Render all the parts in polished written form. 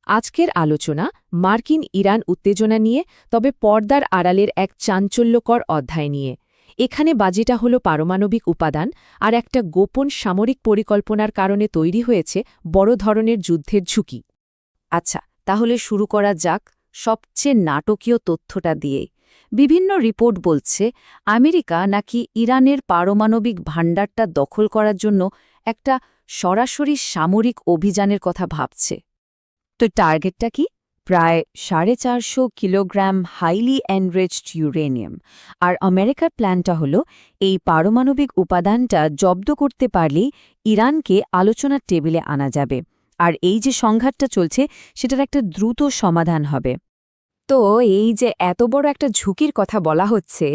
আজকের আলোচনা মার্কিন ইরান উত্তেজনা নিয়ে, তবে পর্দার আড়ালের এক চাঞ্চল্যকর অধ্যায় নিয়ে। এখানে বাজিটা হলো পারমাণবিক উপাদান, আর একটা গোপন সামরিক পরিকল্পনার কারণে তৈরি হয়েছে বড় ধরনের যুদ্ধের ঝুঁকি। আচ্ছা, তাহলে শুরু করা যাক সবচেয়ে নাটকীয় তথ্যটা দিয়ে। বিভিন্ন রিপোর্ট বলছে আমেরিকা নাকি ইরানের পারমাণবিক ভাণ্ডারটা দখল করার জন্য একটা সরাসরি সামরিক অভিযানের কথা ভাবছে। তো টার্গেটটা কি? প্রায় 450 কিলোগ্রাম হাইলি এনরিচড ইউরেনিয়াম। আর আমেরিকার প্ল্যানটা হলো এই পারমাণবিক উপাদানটা জব্দ করতে পারলেই ইরানকে আলোচনার টেবিলে আনা যাবে, আর এই যে সংঘাতটা চলছে সেটার একটা দ্রুত সমাধান হবে। তো এই যে এত বড় একটা ঝুঁকির কথা বলা হচ্ছে,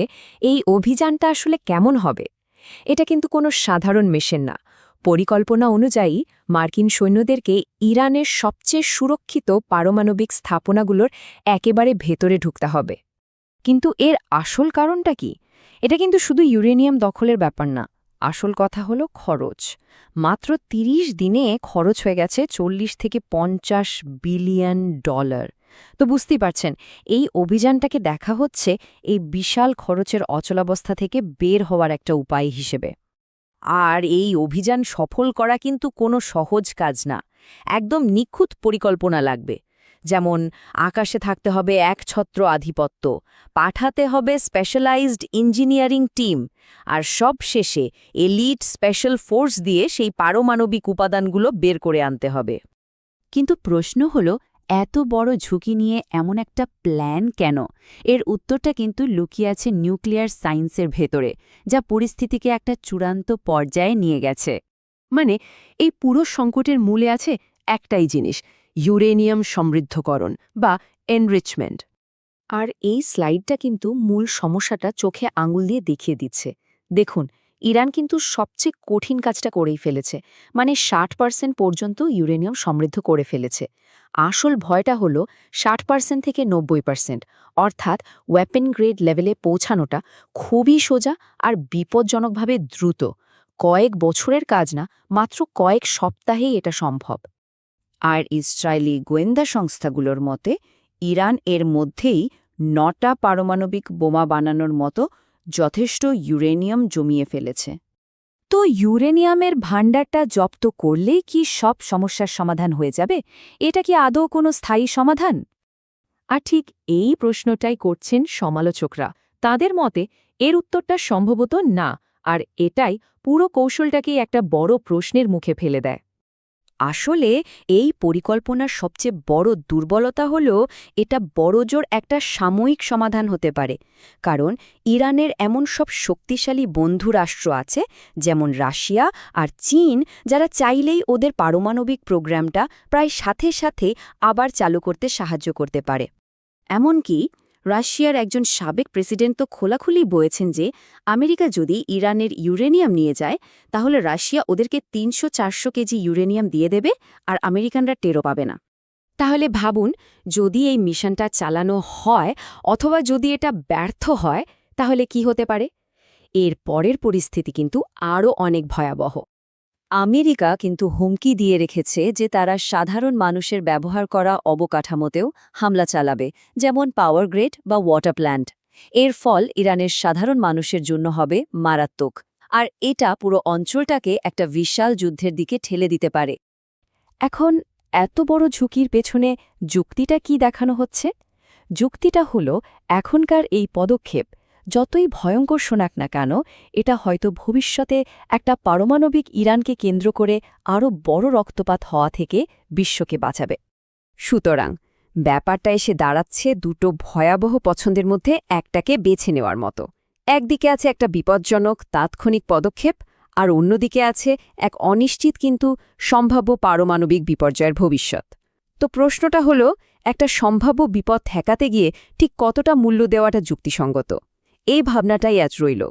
এই অভিযানটা আসলে কেমন হবে? এটা কিন্তু কোনো সাধারণ মিশন না। পরিকল্পনা অনুযায়ী মার্কিন সৈন্যদেরকে ইরানের সবচেয়ে সুরক্ষিত পারমাণবিক স্থাপনাগুলোর একেবারে ভেতরে ঢুকতে হবে। কিন্তু এর আসল কারণটা কি? এটা কিন্তু শুধু ইউরেনিয়াম দখলের ব্যাপার না। আসল কথা হলো খরচ। মাত্র ৩০ দিনে খরচ হয়ে গেছে $40 থেকে $50 বিলিয়ন। তো বুঝতেই পারছেন, এই অভিযানটাকে দেখা হচ্ছে এই বিশাল খরচের অচলাবস্থা থেকে বের হওয়ার একটা উপায় হিসেবে। আর এই অভিযান সফল করা কিন্তু কোনো সহজ কাজ না। একদম নিখুঁত পরিকল্পনা লাগবে। যেমন আকাশে থাকতে হবে একছত্র আধিপত্য, পাঠাতে হবে স্পেশালাইজড ইঞ্জিনিয়ারিং টিম, আর সব শেষে এলিট স্পেশাল ফোর্স দিয়ে সেই পারমাণবিক উপাদানগুলো বের করে আনতে হবে। কিন্তু প্রশ্ন হলো, এত বড় ঝুঁকি নিয়ে এমন একটা প্ল্যান কেন? এর উত্তরটা কিন্তু লুকিয়ে আছে নিউক্লিয়ার সায়েন্সের ভেতরে, যা পরিস্থিতিকে একটা চূড়ান্ত পর্যায়ে নিয়ে গেছে। মানে এই পুরো সংকটের মূলে আছে একটাই জিনিস, ইউরেনিয়াম সমৃদ্ধকরণ বা এনরিচমেন্ট। আর এই স্লাইডটা কিন্তু মূল সমস্যাটা চোখে আঙুল দিয়ে দেখিয়ে দিচ্ছে। দেখুন, ইরান কিন্তু সবচেয়ে কঠিন কাজটা করেই ফেলেছে। মানে 60% পর্যন্ত ইউরেনিয়াম সমৃদ্ধ করে ফেলেছে। আসল ভয়টা হলো 60% থেকে 90%, অর্থাৎ ওয়েপন গ্রেড লেভেলে পৌঁছানোটা খুবই সোজা আর বিপজ্জনকভাবে দ্রুত। কয়েক বছরের কাজ না, মাত্র কয়েক সপ্তাহেই এটা সম্ভব। আর ইসরায়েলি গোয়েন্দা সংস্থাগুলোর মতে ইরান এর মধ্যেই 9টা পারমাণবিক বোমা বানানোর মতো যথেষ্ট ইউরেনিয়াম জমিয়ে ফেলেছে। তো ইউরেনিয়ামের ভাণ্ডারটা জব্দ করলেই কি সব সমস্যার সমাধান হয়ে যাবে? এটা কি আদৌ কোনো স্থায়ী সমাধান? আর ঠিক এই প্রশ্নটাই করছেন সমালোচকরা। তাদের মতে এর উত্তরটা সম্ভবত না, আর এটাই পুরো কৌশলটাকেই একটা বড় প্রশ্নের মুখে ফেলে দেয়। আসলে এই পরিকল্পনার সবচেয়ে বড় দুর্বলতা হল এটা বড়জোর একটা সাময়িক সমাধান হতে পারে। কারণ ইরানের এমন সব শক্তিশালী বন্ধু রাষ্ট্র আছে, যেমন রাশিয়া আর চীন, যারা চাইলেই ওদের পারমাণবিক প্রোগ্রামটা প্রায় সাথে সাথে আবার চালু করতে সাহায্য করতে পারে। এমনকি রাশিয়ার একজন সাবেক প্রেসিডেন্ট তো খোলাখুলি বলেছেন যে আমেরিকা যদি ইরানের ইউরেনিয়াম নিয়ে যায়, তাহলে রাশিয়া ওদেরকে ৩০০-৪০০ কেজি ইউরেনিয়াম দিয়ে দেবে, আর আমেরিকানরা টেরও পাবে না। তাহলে ভাবুন, যদি এই মিশনটা চালানো হয় অথবা যদি এটা ব্যর্থ হয়, তাহলে কি হতে পারে? এর পরের পরিস্থিতি কিন্তু আরও অনেক ভয়াবহ। আমেরিকা কিন্তু হুমকি দিয়ে রেখেছে যে তারা সাধারণ মানুষের ব্যবহার করা অবকাঠামোতেও হামলা চালাবে, যেমন পাওয়ার গ্রিড বা ওয়াটার প্ল্যান্ট। এর ফল ইরানের সাধারণ মানুষের জন্য হবে মারাত্মক, আর এটা পুরো অঞ্চলটাকে একটা বিশাল যুদ্ধের দিকে ঠেলে দিতে পারে। এখন এত বড় ঝুঁকির পেছনে যুক্তিটা কি দেখানো হচ্ছে? যুক্তিটা হলো, এখনকার এই পদক্ষেপ যতই ভয়ঙ্কর শোনাক না কেন, এটা হয়তো ভবিষ্যতে একটা পারমাণবিক ইরানকে কেন্দ্র করে আরও বড় রক্তপাত হওয়া থেকে বিশ্বকে বাঁচাবে। সুতরাং ব্যাপারটা এসে দাঁড়াচ্ছে দুটো ভয়াবহ পছন্দের মধ্যে একটাকে বেছে নেওয়ার মতো। একদিকে আছে একটা বিপজ্জনক তাৎক্ষণিক পদক্ষেপ, আর অন্যদিকে আছে এক অনিশ্চিত কিন্তু সম্ভাব্য পারমাণবিক বিপর্যয়ের ভবিষ্যৎ। তো প্রশ্নটা হলো, একটা সম্ভাব্য বিপদ ঠেকাতে গিয়ে ঠিক কতটা মূল্য দেওয়াটা যুক্তিসঙ্গত? এই ভাবনাটাই আজ রইল।